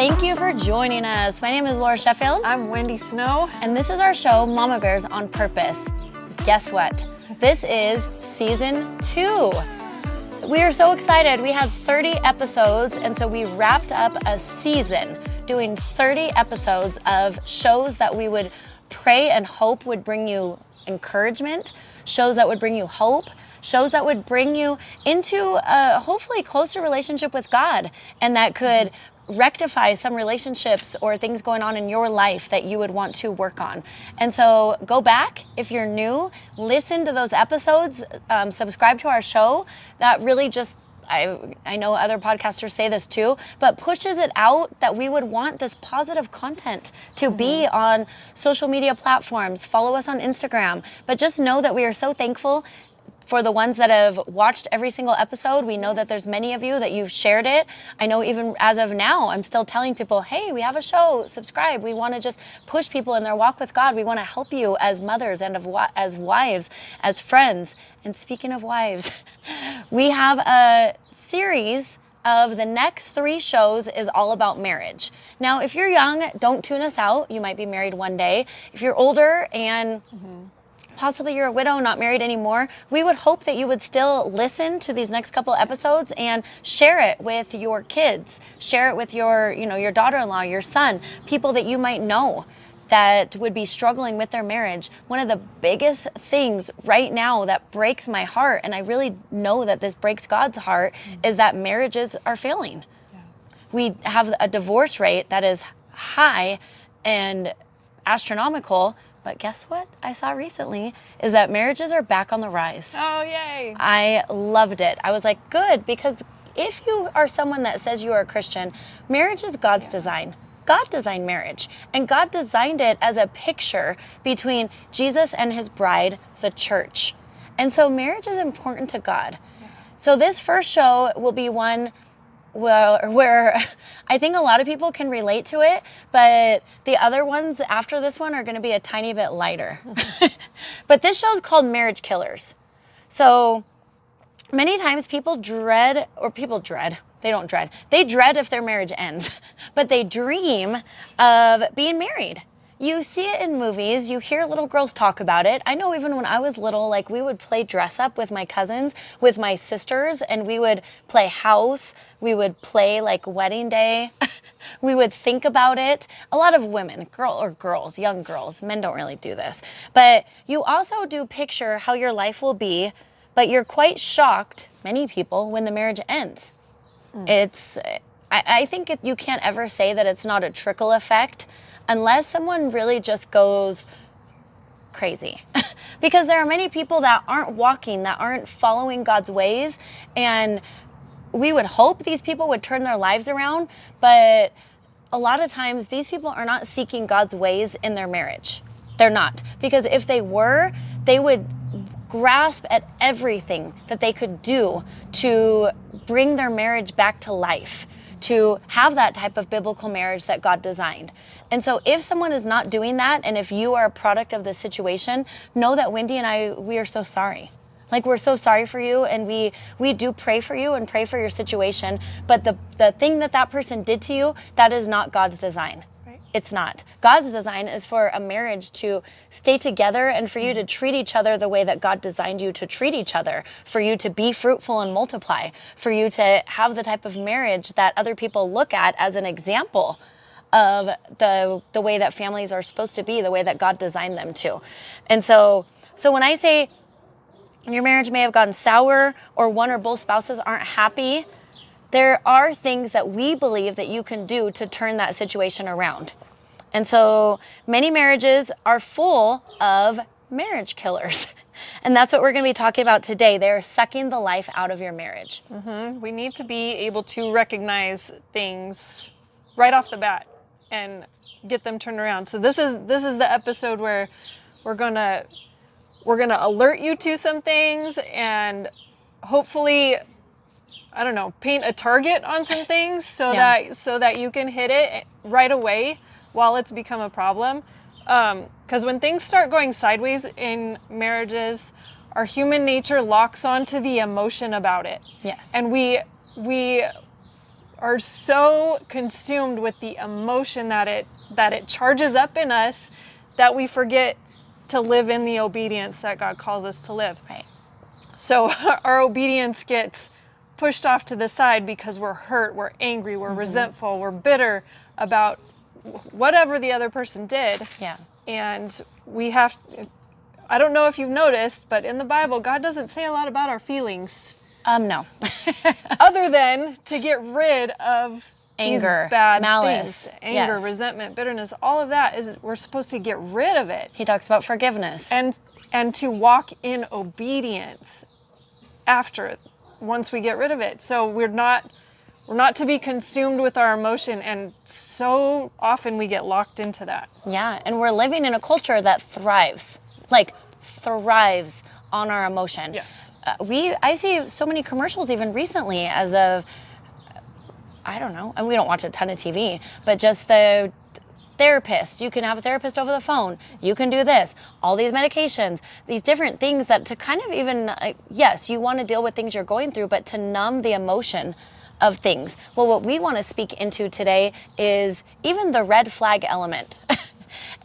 Thank you for joining us. My name is Laura Sheffield. I'm Wendy Snow. And this is our show, Mama Bears on Purpose. Guess what? This is season 2. We are so excited. We had 30 episodes, and so we wrapped up a season doing 30 episodes of shows that we would pray and hope would bring you encouragement, shows that would bring you hope, shows that would bring you into a hopefully closer relationship with God, and that could rectify some relationships or things going on in your life that you would want to work on. And so go back if you're new, listen to those episodes, subscribe to our show. That really just, I know other podcasters say this too, but pushes it out that we would want this positive content to be on social media platforms. Follow us on Instagram, but just know that we are so thankful for the ones that have watched every single episode. We know that there's many of you that you've shared it. I know even as of now, I'm still telling people, hey, we have a show, subscribe. We want to just push people in their walk with God. We want to help you as mothers and as wives, as friends. And speaking of wives, we have a series of the next 3 shows is all about marriage. Now, if you're young, don't tune us out. You might be married one day. If you're older and possibly you're a widow, not married anymore, we would hope that you would still listen to these next couple episodes and share it with your kids, share it with your daughter-in-law, your son, people that you might know that would be struggling with their marriage. One of the biggest things right now that breaks my heart, and I really know that this breaks God's heart, is that marriages are failing. Yeah. We have a divorce rate that is high and astronomical. But guess what I saw recently is that marriages are back on the rise. Oh, yay. I loved it. I was like, good, because if you are someone that says you are a Christian, marriage is God's design. God designed marriage, and God designed it as a picture between Jesus and his bride, the church. And so marriage is important to God. So this first show will be one where I think a lot of people can relate to it, but the other ones after this one are going to be a tiny bit lighter. But this show is called Marriage Killers. So many times they dread if their marriage ends, but they dream of being married. You see it in movies, you hear little girls talk about it. I know even when I was little, like we would play dress up with my cousins, with my sisters, and we would play house. We would play like wedding day. We would think about it. A lot of women, young girls, men don't really do this. But you also do picture how your life will be, but you're quite shocked, many people, when the marriage ends. I think you can't ever say that it's not a trickle effect unless someone really just goes crazy. Because there are many people that aren't following God's ways, and we would hope these people would turn their lives around, but a lot of times these people are not seeking God's ways in their marriage. They're not. Because if they were, they would grasp at everything that they could do to bring their marriage back to life, to have that type of biblical marriage that God designed. And so if someone is not doing that, and if you are a product of this situation, know that Wendy and we are so sorry. Like, we're so sorry for you, and we do pray for you and pray for your situation, but the thing that person did to you, that is not God's design. It's not. God's design is for a marriage to stay together and for you to treat each other the way that God designed you to treat each other, for you to be fruitful and multiply, for you to have the type of marriage that other people look at as an example of the way that families are supposed to be, the way that God designed them to. And so when I say your marriage may have gone sour or one or both spouses aren't happy, there are things that we believe that you can do to turn that situation around. And so many marriages are full of marriage killers. And that's what we're going to be talking about today. They're sucking the life out of your marriage. We need to be able to recognize things right off the bat and get them turned around. So this is the episode where we're gonna alert you to some things and hopefully, I don't know, paint a target on some things so that you can hit it right away while it's become a problem. Because when things start going sideways in marriages, our human nature locks onto the emotion about it. Yes. And we are so consumed with the emotion that it charges up in us that we forget to live in the obedience that God calls us to live. Right. So our obedience gets pushed off to the side because we're hurt, we're angry, we're resentful, we're bitter about whatever the other person did. Yeah. And we have to, I don't know if you've noticed, but in the Bible, God doesn't say a lot about our feelings. No. Other than to get rid of Anger, these bad malice, things. Anger, yes. resentment, bitterness, all of that is, we're supposed to get rid of it. He talks about forgiveness. And to walk in obedience after, once we get rid of it. So we're not to be consumed with our emotion, and so often we get locked into that. Yeah, and we're living in a culture that thrives on our emotion. Yes. I see so many commercials even recently as of, I don't know, and we don't watch a ton of TV, but just the therapist. You can have a therapist over the phone. You can do this. All these medications, these different things that to kind of even, yes, you want to deal with things you're going through, but to numb the emotion of things. Well, what we want to speak into today is even the red flag element.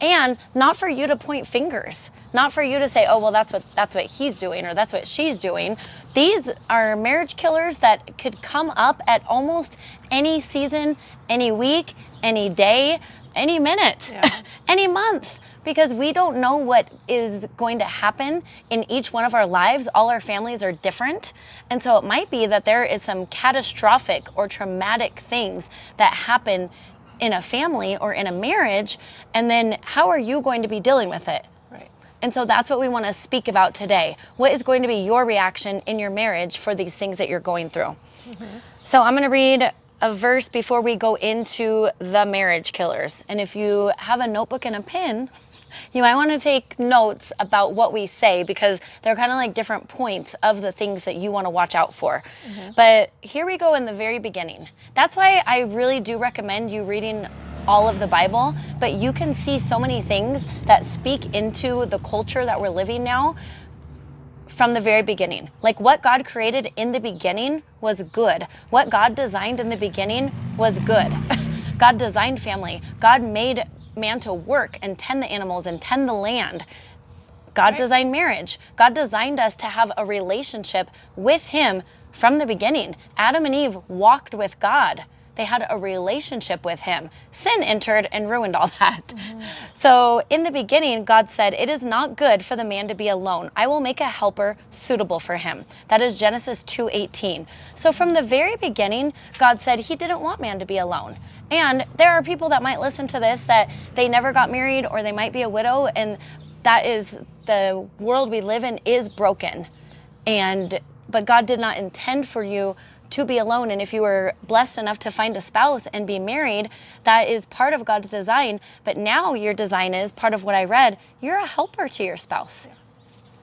And not for you to point fingers, not for you to say, oh, well, that's what he's doing or that's what she's doing. These are marriage killers that could come up at almost any season, any week, any day, any minute, any month, because we don't know what is going to happen in each one of our lives. All our families are different. And so it might be that there is some catastrophic or traumatic things that happen in a family or in a marriage. And then how are you going to be dealing with it? Right. And so that's what we want to speak about today. What is going to be your reaction in your marriage for these things that you're going through? So I'm going to read a verse before we go into the marriage killers. And if you have a notebook and a pen, you might want to take notes about what we say, because they're kind of like different points of the things that you want to watch out for. But here we go in the very beginning. That's why I really do recommend you reading all of the Bible, but you can see so many things that speak into the culture that we're living now from the very beginning. Like what God created in the beginning was good. What God designed in the beginning was good. God designed family. God made man to work and tend the animals and tend the land. God designed marriage. God designed us to have a relationship with him from the beginning. Adam and Eve walked with God. They had a relationship with him. Sin entered and ruined all that. So in the beginning, God said, it is not good for the man to be alone. I will make a helper suitable for him. That is Genesis 2:18. So from the very beginning, God said he didn't want man to be alone. And there are people that might listen to this that they never got married, or they might be a widow, and that is the world we live in is broken. But God did not intend for you to be alone. And if you were blessed enough to find a spouse and be married, that is part of God's design. But now your design is, part of what I read, you're a helper to your spouse.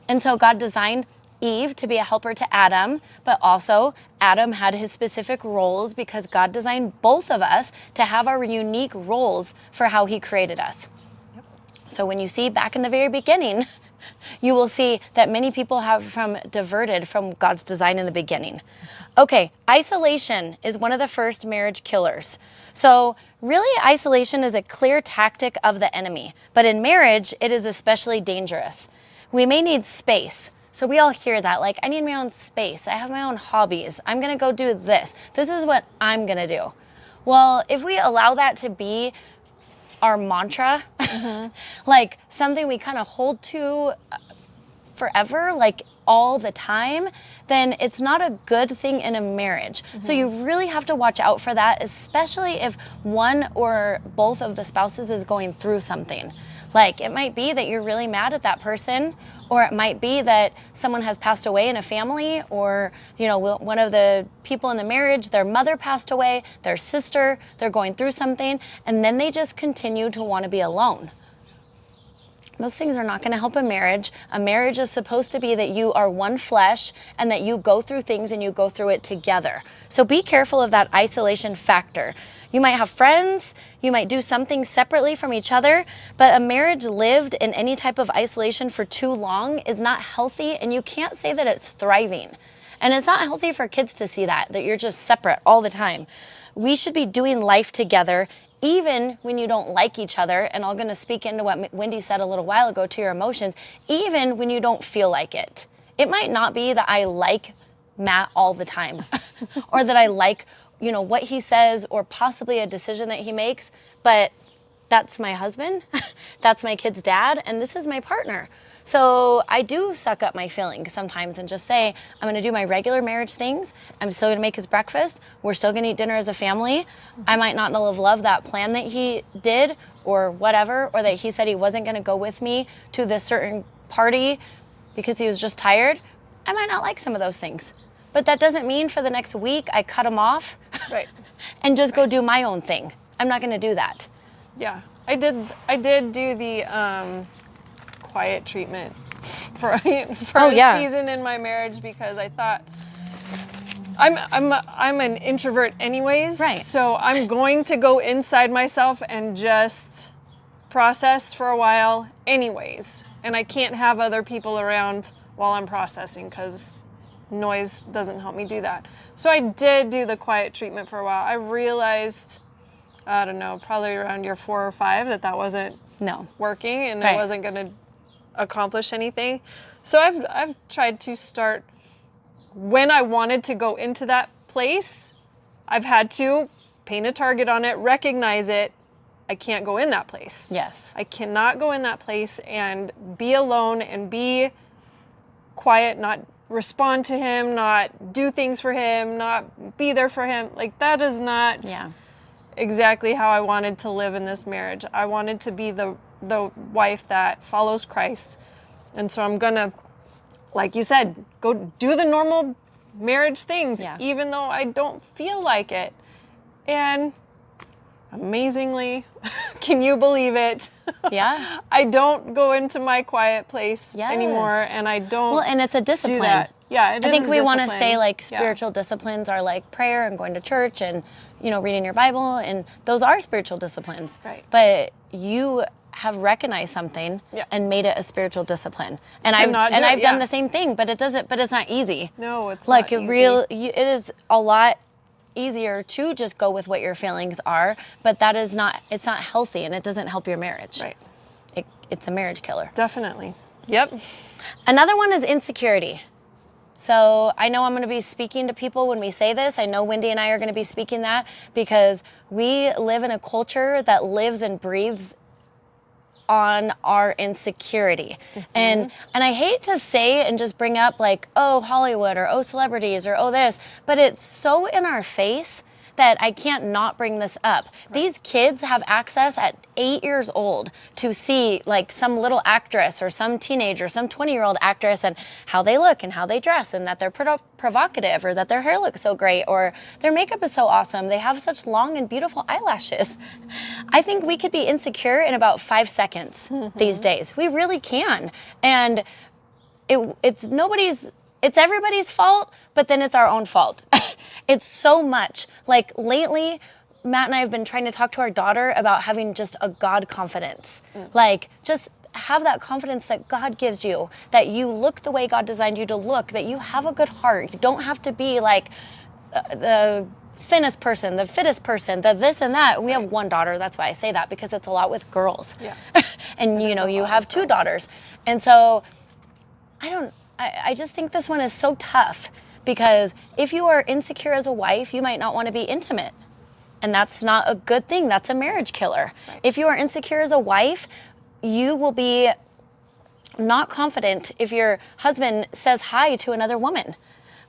And so God designed Eve to be a helper to Adam, but also Adam had his specific roles because God designed both of us to have our unique roles for how he created us. So when you see back in the very beginning, you will see that many people have diverted from God's design in the beginning. Okay, isolation is one of the first marriage killers. So really, isolation is a clear tactic of the enemy, but in marriage, it is especially dangerous. We may need space. So we all hear that, like, I need my own space. I have my own hobbies. I'm going to go do this. This is what I'm going to do. Well, if we allow that to be our mantra, like something we kind of hold to forever, like all the time, then it's not a good thing in a marriage. So you really have to watch out for that, especially if one or both of the spouses is going through something. Like it might be that you're really mad at that person, or it might be that someone has passed away in a family, or one of the people in the marriage, their mother passed away, their sister, they're going through something, and then they just continue to want to be alone. Those things are not going to help a marriage. A marriage is supposed to be that you are one flesh and that you go through things and you go through it together. So be careful of that isolation factor. You might have friends, you might do something separately from each other, but a marriage lived in any type of isolation for too long is not healthy, and you can't say that it's thriving. And it's not healthy for kids to see that you're just separate all the time. we should be doing life together even when you don't like each other. And I'm going to speak into what Wendy said a little while ago to your emotions, even when you don't feel like it. It might not be that I like Matt all the time or that I like, you know, what he says or possibly a decision that he makes, but that's my husband, that's my kid's dad, and this is my partner. So I do suck up my feelings sometimes and just say, I'm gonna do my regular marriage things. I'm still gonna make his breakfast. We're still gonna eat dinner as a family. I might not have loved that plan that he did or whatever, or that he said he wasn't gonna go with me to this certain party because he was just tired. I might not like some of those things. But that doesn't mean for the next week I cut him off and just go do my own thing. I'm not gonna do that. Yeah, I did do the quiet treatment for a season in my marriage because I thought I'm an introvert anyways. Right. So I'm going to go inside myself and just process for a while anyways. And I can't have other people around while I'm processing because noise doesn't help me do that. So I did do the quiet treatment for a while. I realized, I don't know, probably around year 4 or 5 that wasn't working and it wasn't going to accomplish anything. So I've tried to start when I wanted to go into that place. I've had to paint a target on it, recognize it. I can't go in that place. Yes. I cannot go in that place and be alone and be quiet, not respond to him, not do things for him, not be there for him. Like that is not exactly how I wanted to live in this marriage. I wanted to be the wife that follows Christ. And so I'm gonna, like you said, go do the normal marriage things, even though I don't feel like it. And amazingly, can you believe it? Yeah. I don't go into my quiet place anymore, and I don't. Well, and it's a discipline. Do that. Yeah, it is. I think we want to discipline. say like spiritual disciplines are like prayer and going to church and, you know, reading your Bible, and those are spiritual disciplines. Right. But you have recognized something and made it a spiritual discipline. And I've done the same thing, but it's not easy. No, it's like not easy. It is a lot easier to just go with what your feelings are, but it's not healthy and it doesn't help your marriage. Right. It's a marriage killer. Definitely. Yep. Another one is insecurity. So I know I'm going to be speaking to people when we say this. I know Wendy and I are going to be speaking that because we live in a culture that lives and breathes on our insecurity. And I hate to say and just bring up like, oh, Hollywood or oh, celebrities or oh, this, but it's so in our face that I can't not bring this up. Right. These kids have access at 8 years old to see like some little actress or some teenager, some 20-year-old actress and how they look and how they dress and that they're provocative or that their hair looks so great or their makeup is so awesome. They have such long and beautiful eyelashes. I think we could be insecure in about 5 seconds these days. We really can. And it's everybody's fault, but then it's our own fault. It's so much. Like lately, Matt and I have been trying to talk to our daughter about having just a God confidence. Like just have that confidence that God gives you, that you look the way God designed you to look, that you have a good heart. You don't have to be like the thinnest person, the fittest person, the this and that. We have one daughter. That's why I say that, because it's a lot with girls. Yeah. And you know, you have 2 daughters. And so I just think this one is so tough because if you are insecure as a wife, you might not want to be intimate. And that's not a good thing. That's a marriage killer. Right. If you are insecure as a wife, you will be not confident if your husband says hi to another woman.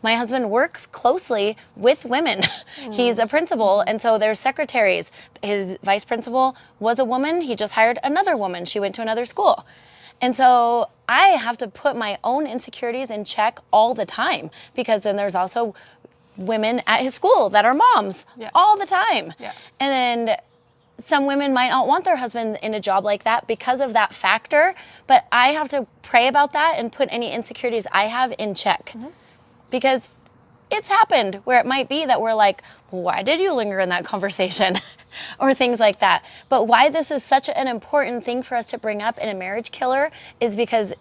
My husband works closely with women. He's a principal, and so there's secretaries. His vice principal was a woman. He just hired another woman. She went to another school. And so I have to put my own insecurities in check all the time, because then there's also women at his school that are moms all the time. Yeah. And then some women might not want their husband in a job like that because of that factor, but I have to pray about that and put any insecurities I have in check. Because it's happened where it might be that we're like, why did you linger in that conversation? Or things like that. But why this is such an important thing for us to bring up in a marriage killer is because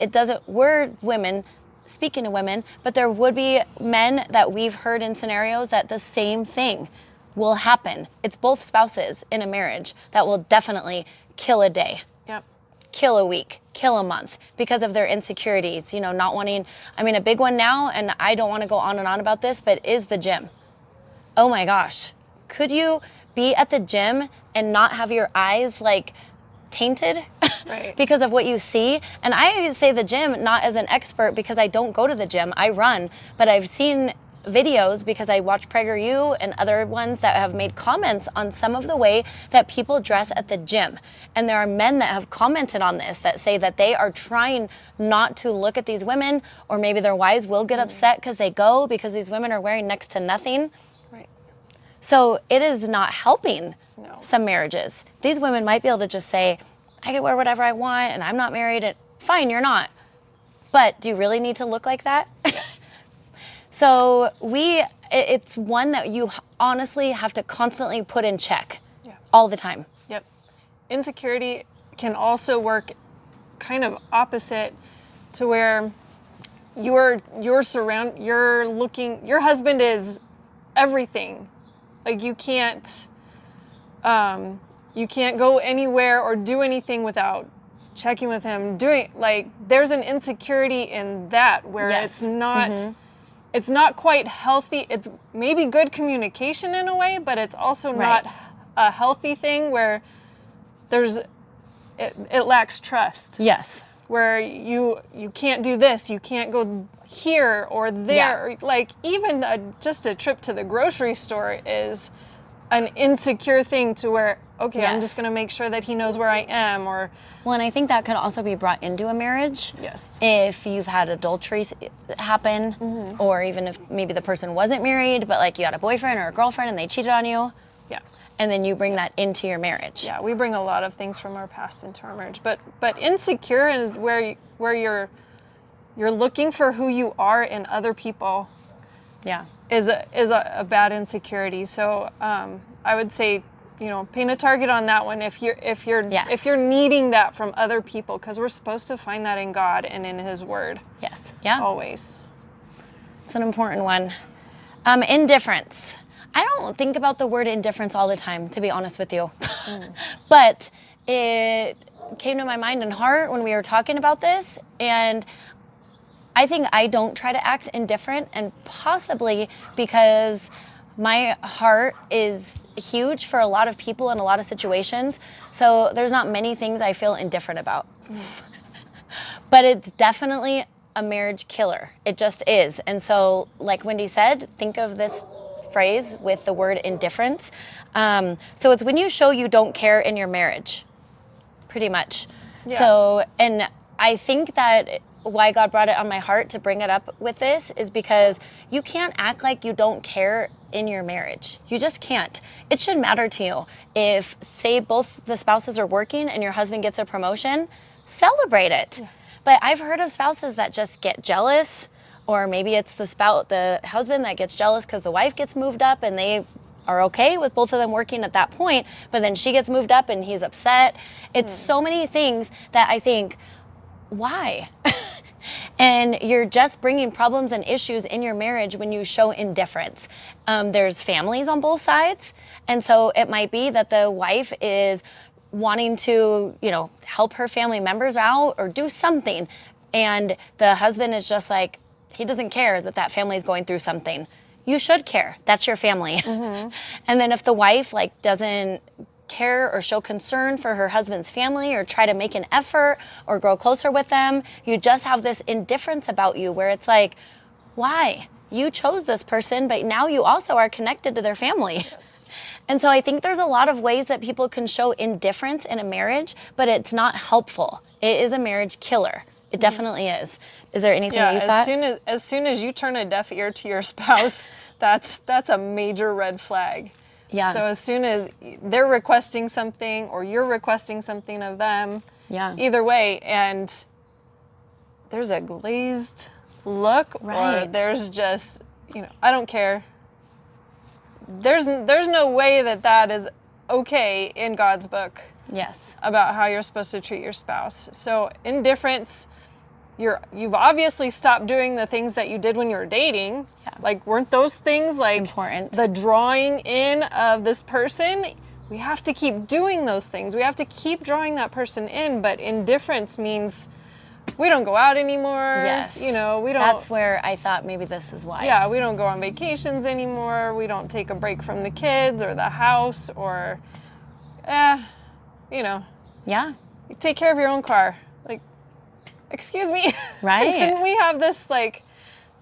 we're women speaking to women, but there would be men that we've heard in scenarios that the same thing will happen. It's both spouses in a marriage that will definitely kill a day. Yep. Kill a week, kill a month because of their insecurities, not wanting, a big one now, and I don't want to go on and on about this, but is the gym. Oh my gosh. Could you be at the gym and not have your eyes tainted Right. because of what you see? And I say the gym not as an expert because I don't go to the gym, I run, but I've seen videos because I watch PragerU and other ones that have made comments on some of the way that people dress at the gym. And there are men that have commented on this that say that they are trying not to look at these women, or maybe their wives will get upset because they go because these women are wearing next to nothing. Right. So it is not helping some marriages. These women might be able to just say, I can wear whatever I want and I'm not married. And fine, you're not. But do you really need to look like that? So it's one that you honestly have to constantly put in check all the time. Yep. Insecurity can also work kind of opposite to where your husband is everything. Like you can't go anywhere or do anything without checking with him. There's an insecurity in that where it's not it's not quite healthy. It's maybe good communication in a way, but it's also not a healthy thing where it lacks trust. Yes. Where you can't do this, you can't go here or there. Even just a trip to the grocery store is an insecure thing to where, okay, I'm just going to make sure that he knows where I am. Well, and I think that could also be brought into a marriage. Yes. If you've had adultery happen, or even if maybe the person wasn't married, but you had a boyfriend or a girlfriend and they cheated on you. Yeah. And then you bring that into your marriage. Yeah, we bring a lot of things from our past into our marriage. But insecure is where you're looking for who you are in other people. Yeah. Is a bad insecurity. So I would say, paint a target on that one if you're needing that from other people, because we're supposed to find that in God and in His Word. Yes. Yeah. Always. It's an important one. Indifference. I don't think about the word indifference all the time, to be honest with you. But it came to my mind and heart when we were talking about this, and I think I don't try to act indifferent, and possibly because my heart is huge for a lot of people in a lot of situations. So there's not many things I feel indifferent about. But it's definitely a marriage killer. It just is. And so, like Wendy said, think of this phrase with the word indifference. So it's when you show you don't care in your marriage, pretty much. Yeah. So, and I think that why God brought it on my heart to bring it up with this is because you can't act like you don't care in your marriage. You just can't. It should matter to you. If, say, both the spouses are working and your husband gets a promotion, celebrate it. Yeah. But I've heard of spouses that just get jealous, or maybe it's the husband that gets jealous because the wife gets moved up and they are okay with both of them working at that point, but then she gets moved up and he's upset. It's so many things that I think, why? And you're just bringing problems and issues in your marriage when you show indifference. There's families on both sides. And so it might be that the wife is wanting to, help her family members out or do something. And the husband is just like, he doesn't care that family is going through something. You should care. That's your family. Mm-hmm. And then if the wife doesn't care or show concern for her husband's family or try to make an effort or grow closer with them, you just have this indifference about you where it's like, why? You chose this person, but now you also are connected to their family. Yes. And so I think there's a lot of ways that people can show indifference in a marriage, but it's not helpful. It is a marriage killer. It definitely is. Is there anything you thought? As soon as you turn a deaf ear to your spouse, that's a major red flag. Yeah. So as soon as they're requesting something or you're requesting something of them, either way, and there's a glazed look, or there's just, I don't care. There's no way that is okay in God's book. Yes. About how you're supposed to treat your spouse. So indifference you've obviously stopped doing the things that you did when you were dating. Yeah. Like, weren't those things like Important. the drawing in of this person? We have to keep doing those things. We have to keep drawing that person in. But indifference means we don't go out anymore. Yes. You know, we don't. That's where I thought maybe this is why. Yeah, we don't go on vacations anymore. We don't take a break from the kids or the house or, you know, Yeah. you take care of your own car. Like, excuse me. Right. Didn't we have this like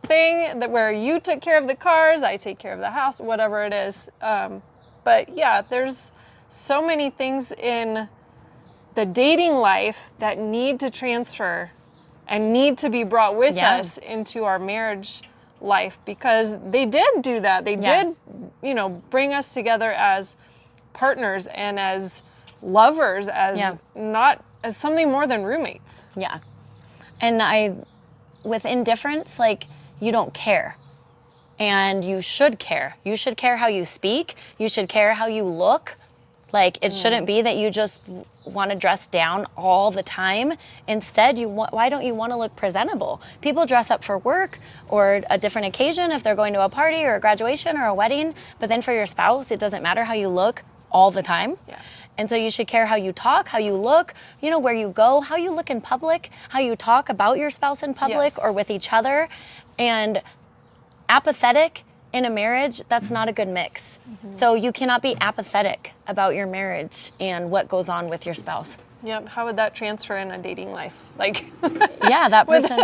thing that where you took care of the cars, I take care of the house, whatever it is. But yeah, there's so many things in the dating life that need to transfer and need to be brought with us into our marriage life, because they did do that. They did, you know, bring us together as partners and as lovers, as not as something more than roommates. Yeah. And with indifference, like, you don't care. And you should care. You should care how you speak. You should care how you look. Like, it shouldn't be that you just want to dress down all the time. Instead, why don't you want to look presentable? People dress up for work or a different occasion if they're going to a party or a graduation or a wedding. But then for your spouse, it doesn't matter how you look all the time. Yeah. And so you should care how you talk, how you look, you know, where you go, how you look in public, how you talk about your spouse in public or with each other. And apathetic in a marriage, that's not a good mix. So you cannot be apathetic about your marriage and what goes on with your spouse. Yep. How would that transfer in a dating life? Like, Yeah, that person.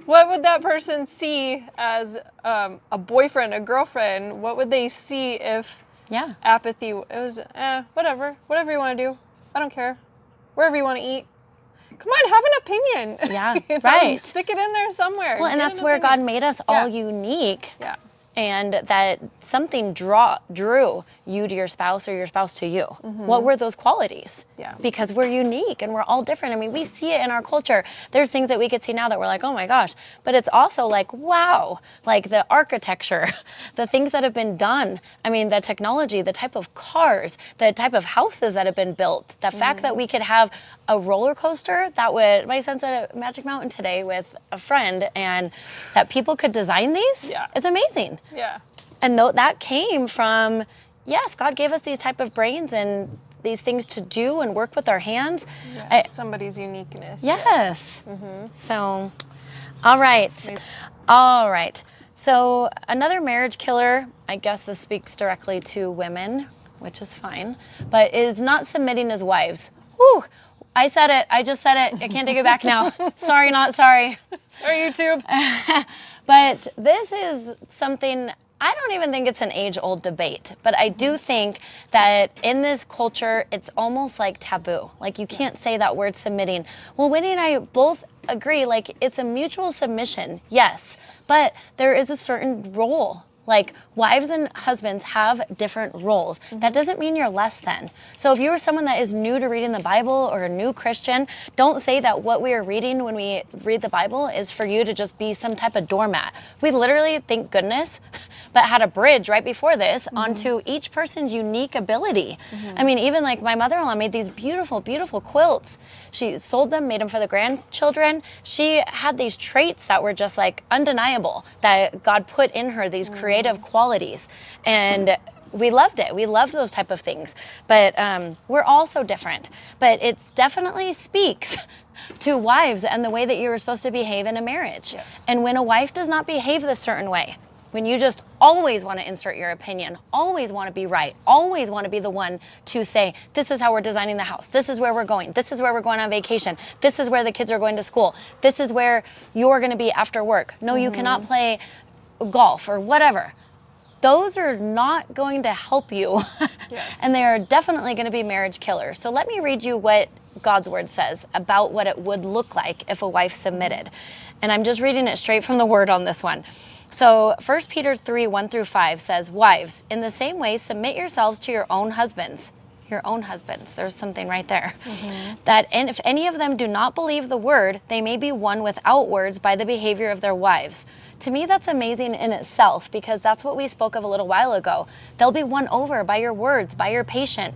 what would that person see as a boyfriend, a girlfriend? What would they see if apathy, it was, whatever you want to do. I don't care. Wherever you want to eat. Come on, have an opinion. Yeah, You know, right. Stick it in there somewhere. Well, and Get that's an where God opinion. made us all unique. Yeah. And that something drew you to your spouse or your spouse to you. What were those qualities? Yeah. Because we're unique and we're all different. I mean, we see it in our culture. There's things that we could see now that we're like, oh my gosh. But it's also like, wow, like the architecture, the things that have been done. I mean, the technology, the type of cars, the type of houses that have been built. The fact that we could have a roller coaster my son's at a Magic Mountain today with a friend, and that people could design these. Yeah. It's amazing. Yeah. And that came from, yes, God gave us these type of brains and these things to do and work with our hands. Somebody's uniqueness. Yes. So, all right. So another marriage killer, I guess this speaks directly to women, which is fine, but is not submitting as wives. Whew. I said it. I just said it. I can't take it back now. Sorry, not sorry. Sorry, YouTube. But this is something, I don't even think it's an age-old debate, but I do think that in this culture, it's almost like taboo. Like, you can't say that word submitting. Well, Winnie and I both agree, like, it's a mutual submission, yes, but there is a certain role. Like, wives and husbands have different roles. That doesn't mean you're less than. So if you're someone that is new to reading the Bible or a new Christian, don't say that what we are reading when we read the Bible is for you to just be some type of doormat. We literally, thank goodness, but had a bridge right before this onto each person's unique ability. I mean, even like my mother-in-law made these beautiful, beautiful quilts. She sold them, made them for the grandchildren. She had these traits that were just like undeniable, that God put in her, these creative qualities. And we loved it. We loved those type of things. But we're all so different. But it definitely speaks to wives and the way that you're supposed to behave in a marriage. Yes. And when a wife does not behave a certain way, when you just always want to insert your opinion, always want to be right, always want to be the one to say, this is how we're designing the house, this is where we're going, this is where we're going on vacation, this is where the kids are going to school, this is where you're going to be after work. No, you cannot play golf or whatever. Those are not going to help you. Yes. And they are definitely going to be marriage killers. So let me read you what God's word says about what it would look like if a wife submitted. And I'm just reading it straight from the word on this one. So 1 Peter 3:1-5 says, wives, in the same way, submit yourselves to your own husbands. Your own husbands. There's something right there. That and if any of them do not believe the word, they may be won without words by the behavior of their wives. To me, that's amazing in itself, because that's what we spoke of a little while ago. They'll be won over by your words, by your patience,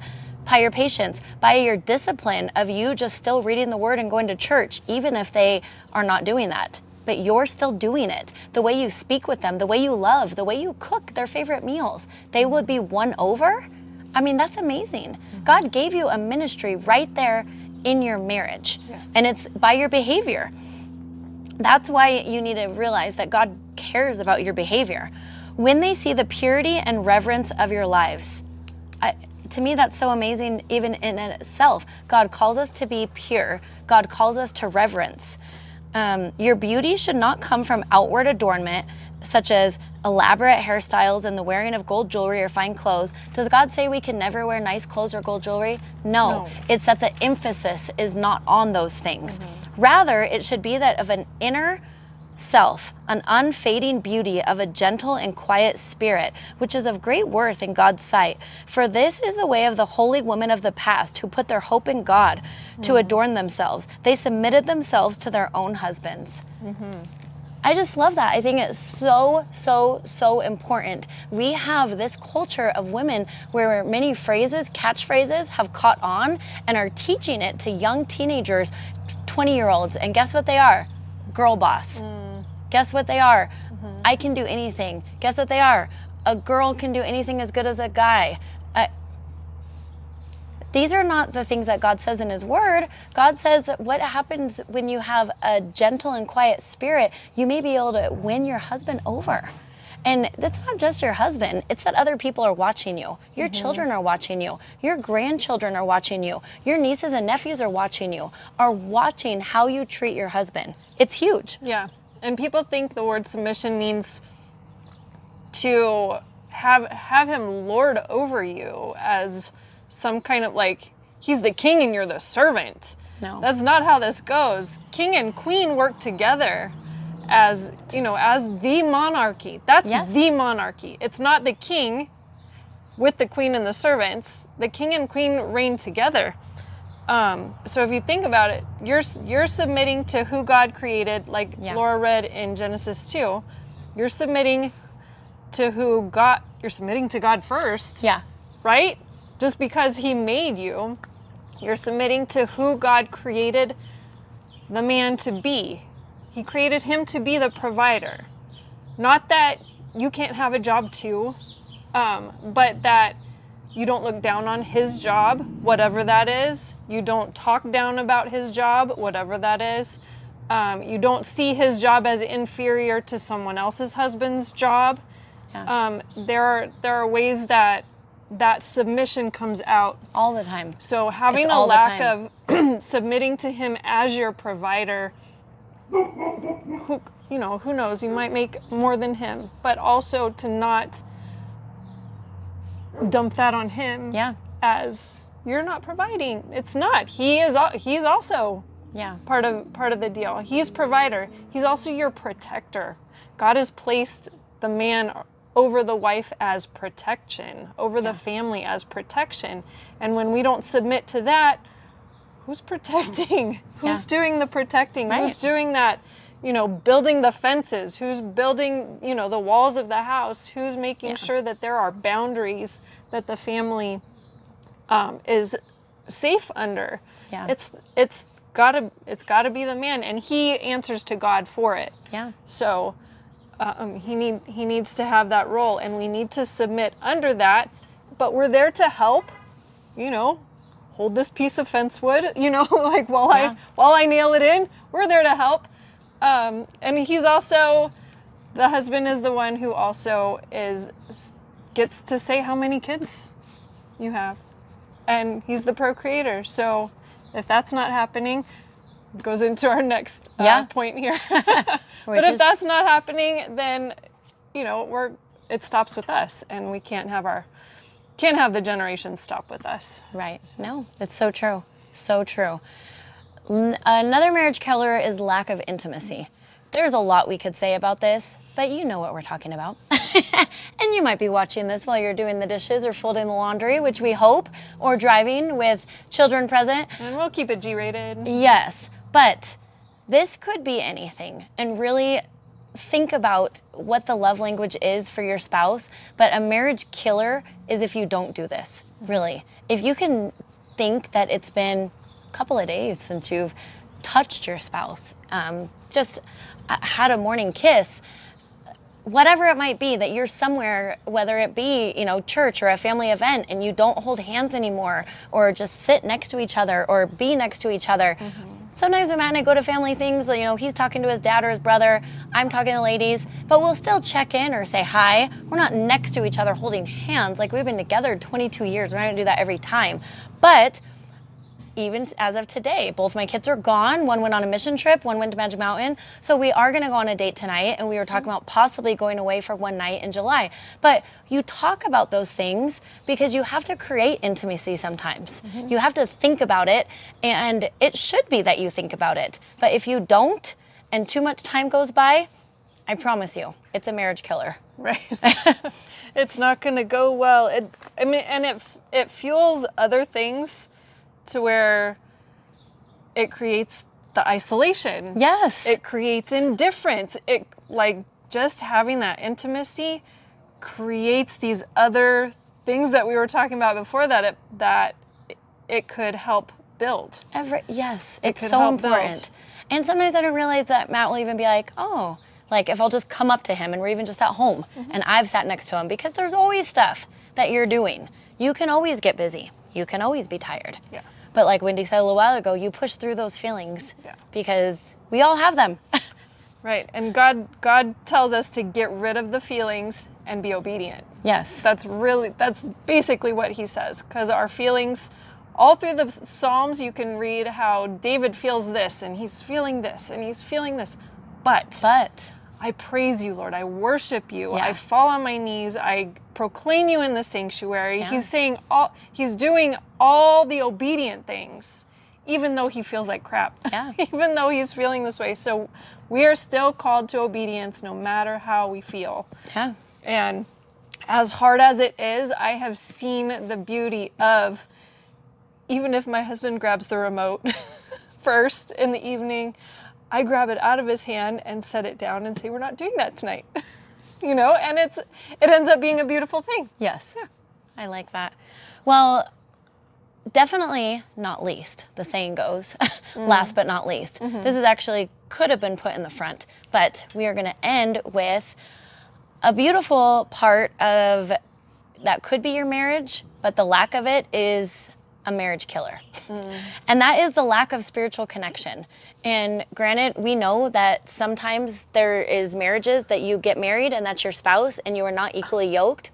by your patience, by your discipline of you just still reading the word and going to church, even if they are not doing that. But you're still doing it. The way you speak with them, the way you love, the way you cook their favorite meals, they would be won over. I mean, that's amazing. God gave you a ministry right there in your marriage. Yes. And it's by your behavior. That's why you need to realize that God cares about your behavior. When they see the purity and reverence of your lives, to me, that's so amazing even in itself. God calls us to be pure. God calls us to reverence. Your beauty should not come from outward adornment, such as elaborate hairstyles and the wearing of gold jewelry or fine clothes. Does God say we can never wear nice clothes or gold jewelry? No. It's that the emphasis is not on those things. Rather, it should be that of an inner self, an unfading beauty of a gentle and quiet spirit, which is of great worth in God's sight. For this is the way of the holy women of the past who put their hope in God to adorn themselves. They submitted themselves to their own husbands. I just love that. I think it's so important. We have this culture of women where many phrases, catchphrases have caught on and are teaching it to young teenagers, 20-year-olds. And guess what they are? Girl boss. Guess what they are? I can do anything. Guess what they are? A girl can do anything as good as a guy. These are not the things that God says in his word. God says that what happens when you have a gentle and quiet spirit, you may be able to win your husband over. And that's not just your husband. It's that other people are watching you. Your children are watching you. Your grandchildren are watching you. Your nieces and nephews are watching you, are watching how you treat your husband. It's huge. Yeah. And people think the word submission means to have him lord over you as some kind of like, he's the king and you're the servant. No. That's not how this goes. King and queen work together as, as the monarchy. That's the monarchy. It's not the king with the queen and the servants. The king and queen reign together. So if you think about it, you're submitting to who God created, like Laura read in Genesis 2. You're submitting to you're submitting to God first. Yeah. Right? Just because he made you, you're submitting to who God created the man to be. He created him to be the provider. Not that you can't have a job too, but that you don't look down on his job, whatever that is. You don't talk down about his job, whatever that is. You don't see his job as inferior to someone else's husband's job. Yeah. There are ways that submission comes out all the time. So having a lack of submitting to him as your provider, who knows, you might make more than him, but also to not dump that on him as you're not providing. It's not. He's also part of the deal. He's provider. He's also your protector. God has placed the man over the wife as protection, over the family as protection. And when we don't submit to that, who's protecting? Who's doing the protecting? Right. Who's doing that, building the fences? Who's building, the walls of the house? Who's making sure that there are boundaries that the family is safe under? Yeah. It's gotta be the man, and he answers to God for it. Yeah. So he needs to have that role, and we need to submit under that, but we're there to help, hold this piece of fence wood, like while I nail it in, we're there to help. And he's also, the husband is the one who also gets to say how many kids you have, and he's the procreator. So if that's not happening, it goes into our next point here. But if that's not happening, then it stops with us, and we can't have the generations stop with us. Right. No, it's so true. So true. Another marriage killer is lack of intimacy. There's a lot we could say about this, but you know what we're talking about. And you might be watching this while you're doing the dishes or folding the laundry, which we hope, or driving with children present. And we'll keep it G-rated. Yes, but this could be anything, and really think about what the love language is for your spouse. But a marriage killer is if you don't do this. really. If you can think that it's been a couple of days since you've touched your spouse, just had a morning kiss, whatever it might be, that you're somewhere, whether it be, church or a family event, and you don't hold hands anymore, or just sit next to each other or be next to each other. Sometimes when Matt and I go to family things, he's talking to his dad or his brother, I'm talking to ladies, but we'll still check in or say hi. We're not next to each other holding hands. Like, we've been together 22 years. We're not gonna do that every time. But even as of today, both my kids are gone. One went on a mission trip, one went to Magic Mountain. So we are gonna go on a date tonight, and we were talking about possibly going away for one night in July. But you talk about those things because you have to create intimacy sometimes. You have to think about it, and it should be that you think about it. But if you don't, and too much time goes by, I promise you, it's a marriage killer. Right. It's not gonna go well. It fuels other things to where it creates the isolation. Yes. It creates indifference. Just having that intimacy creates these other things that we were talking about before that it could help build. Yes, it's so important. And sometimes I don't realize that Matt will even be like, oh, like if I'll just come up to him and we're even just at home and I've sat next to him, because there's always stuff that you're doing. You can always get busy. You can always be tired. Yeah. But like Wendy said a little while ago, you push through those feelings because we all have them. Right. And God tells us to get rid of the feelings and be obedient. Yes. That's basically what he says, because our feelings, all through the Psalms, you can read how David feels this and he's feeling this and he's feeling this. But I praise you, Lord. I worship you. I fall on my knees. I proclaim you in the sanctuary. Yeah. He's doing all the obedient things, even though he feels like crap. Yeah. Even though he's feeling this way. So we are still called to obedience no matter how we feel. Yeah. And as hard as it is, I have seen the beauty of, even if my husband grabs the remote first in the evening, I grab it out of his hand and set it down and say, we're not doing that tonight. And it ends up being a beautiful thing. Yes. Yeah. I like that. Well, definitely not least, the saying goes, last but not least. This is actually could have been put in the front, but we are going to end with a beautiful part of that could be your marriage, but the lack of it is a marriage killer. And that is the lack of spiritual connection. And granted, we know that sometimes there is marriages that you get married and that's your spouse and you are not equally yoked.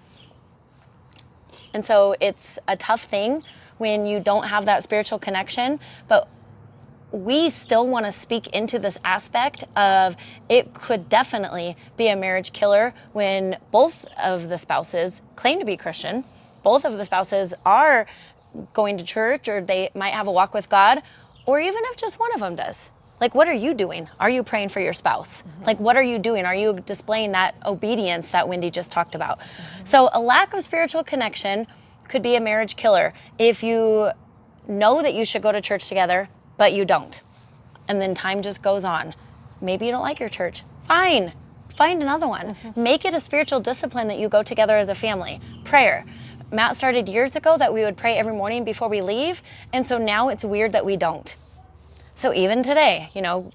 And so it's a tough thing when you don't have that spiritual connection, but we still want to speak into this aspect of it could definitely be a marriage killer when both of the spouses claim to be Christian, both of the spouses are going to church, or they might have a walk with God, or even if just one of them does. Like, what are you doing? Are you praying for your spouse? Like, what are you doing? Are you displaying that obedience that Wendy just talked about? So a lack of spiritual connection could be a marriage killer. If you know that you should go to church together, but you don't, and then time just goes on. Maybe you don't like your church. Fine. Find another one. Make it a spiritual discipline that you go together as a family. Prayer. Matt started years ago that we would pray every morning before we leave, and so now it's weird that we don't. So even today,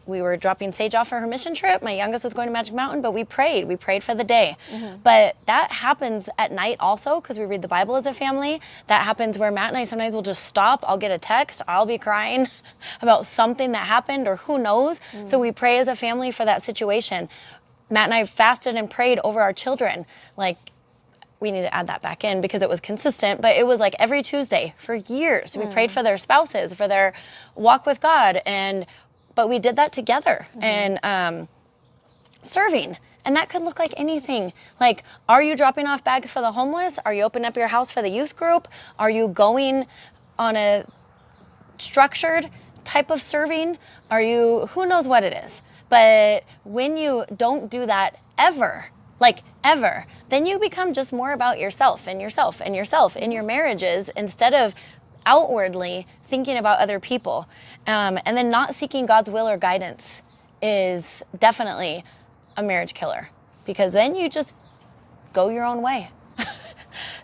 we were dropping Sage off for her mission trip. My youngest was going to Magic Mountain, but we prayed. We prayed for the day. But that happens at night also, because we read the Bible as a family. That happens where Matt and I sometimes will just stop. I'll get a text. I'll be crying about something that happened, or who knows. So we pray as a family for that situation. Matt and I fasted and prayed over our children. We need to add that back in because it was consistent, but it was like every Tuesday for years. We prayed for their spouses, for their walk with God, but we did that together. And serving, and that could look like anything. Like, are you dropping off bags for the homeless? Are you opening up your house for the youth group? Are you going on a structured type of serving? Who knows what it is? But when you don't do that ever, then you become just more about yourself and yourself and yourself in your marriages instead of outwardly thinking about other people. And then not seeking God's will or guidance is definitely a marriage killer, because then you just go your own way.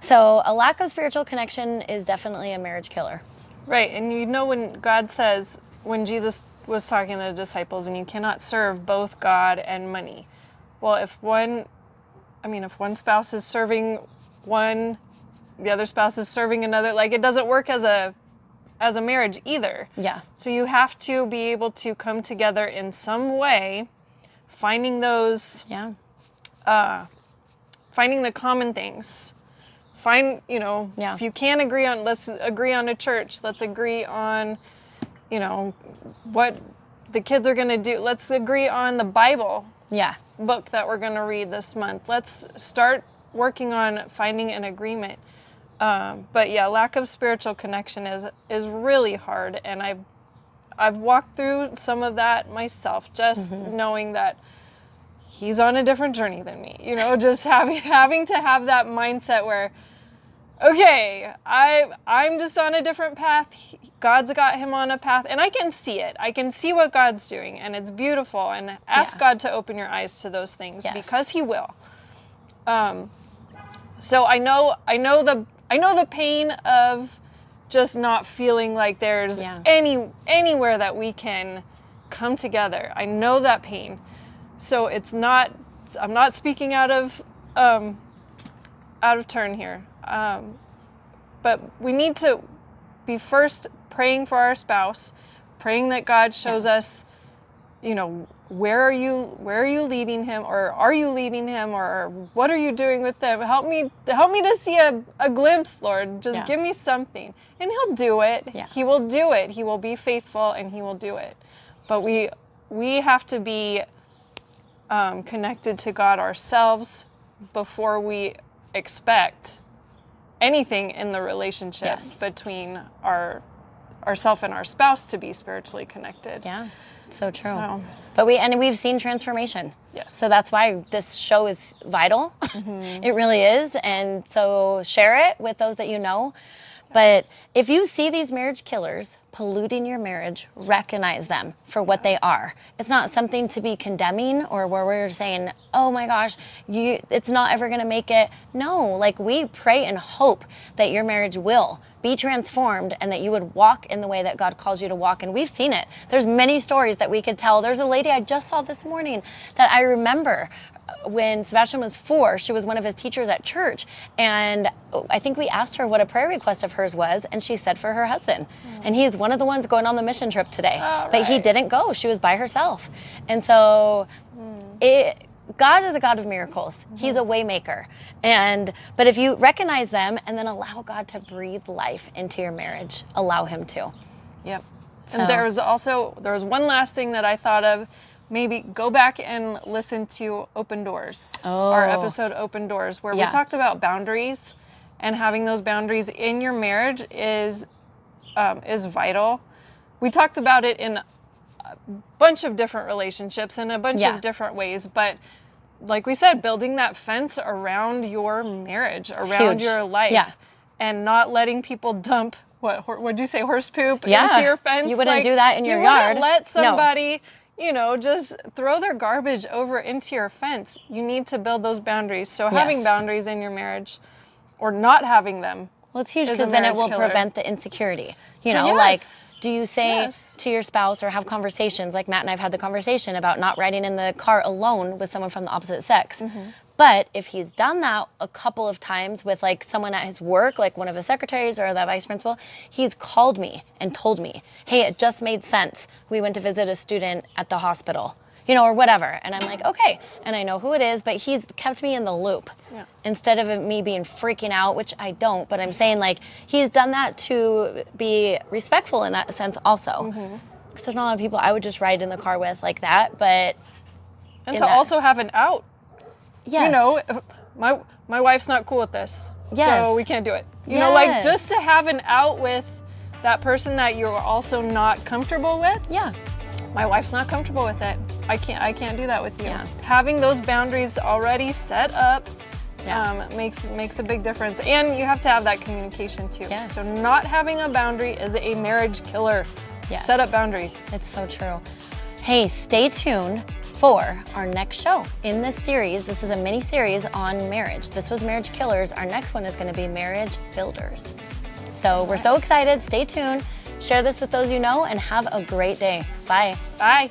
So a lack of spiritual connection is definitely a marriage killer. Right, and you know when God says, when Jesus was talking to the disciples, and you cannot serve both God and money. Well, if one spouse is serving one, the other spouse is serving another, like it doesn't work as a marriage either. Yeah. So you have to be able to come together in some way, finding those, finding the common things. If you can't agree on, let's agree on a church. Let's agree on, what the kids are going to do. Let's agree on the Bible book that we're going to read this month. Let's start working on finding an agreement. But yeah, lack of spiritual connection is really hard. And I've walked through some of that myself, just knowing that he's on a different journey than me, just having to have that mindset where, okay, I'm just on a different path. God's got him on a path, and I can see it. I can see what God's doing, and it's beautiful. And ask God to open your eyes to those things because He will. So I know the pain of just not feeling like there's anywhere that we can come together. I know that pain. So I'm not speaking out of turn here. But we need to be first praying for our spouse, praying that God shows us, where are you leading him, or are you leading him, or what are you doing with them? Help me to see a glimpse, Lord. Just give me something. And He'll do it. Yeah. He will do it. He will be faithful, and He will do it. But we have to be connected to God ourselves before we expect anything in the relationship between ourself and our spouse to be spiritually connected. Yeah, so true. But we've seen transformation. Yes. So that's why this show is vital. It really is. And so share it with those that you know. But if you see these marriage killers polluting your marriage, recognize them for what they are. It's not something to be condemning or where we're saying, oh my gosh, it's not ever going to make it. No, like we pray and hope that your marriage will be transformed and that you would walk in the way that God calls you to walk. And we've seen it. There's many stories that we could tell. There's a lady I just saw this morning that I remember when Sebastian was 4, she was one of his teachers at church. And I think we asked her what a prayer request of hers was. And she said for her husband. And he's one of the ones going on the mission trip today. But he didn't go. She was by herself. And so God is a God of miracles. He's a way maker. But if you recognize them and then allow God to breathe life into your marriage, allow Him to. Yep. So. And there was one last thing that I thought of. Maybe go back and listen to Open Doors, our episode Open Doors, where we talked about boundaries, and having those boundaries in your marriage is vital. We talked about it in a bunch of different relationships in a bunch of different ways, but like we said, building that fence around your marriage, around your life, and not letting people dump what'd you say, horse poop into your fence. You wouldn't do that in your yard. You wouldn't let somebody just throw their garbage over into your fence. You need to build those boundaries. So having boundaries in your marriage or not having them. Well, it's huge because then it will prevent the insecurity. Like, do you say to your spouse or have conversations, like Matt and I've had the conversation about not riding in the car alone with someone from the opposite sex. But if he's done that a couple of times with like someone at his work, like one of his secretaries or the vice principal, he's called me and told me, hey, it just made sense. We went to visit a student at the hospital, or whatever. And I'm like, okay. And I know who it is, but he's kept me in the loop instead of me being freaking out, which I don't. But I'm saying like he's done that to be respectful in that sense also. Because there's not a lot of people I would just ride in the car with like that. But and to also have an out. Yes. My wife's not cool with this, so we can't do it. Like just to have an out with that person that you're also not comfortable with. Yeah. My wife's not comfortable with it. I can't do that with you. Yeah. Having those boundaries already set up makes a big difference. And you have to have that communication too. Yes. So not having a boundary is a marriage killer. Yes. Set up boundaries. It's so true. Hey, stay tuned for our next show in this series. This is a mini series on marriage. This was Marriage Killers. Our next one is going to be Marriage Builders. So we're so excited. Stay tuned. Share this with those you know and have a great day. Bye. Bye.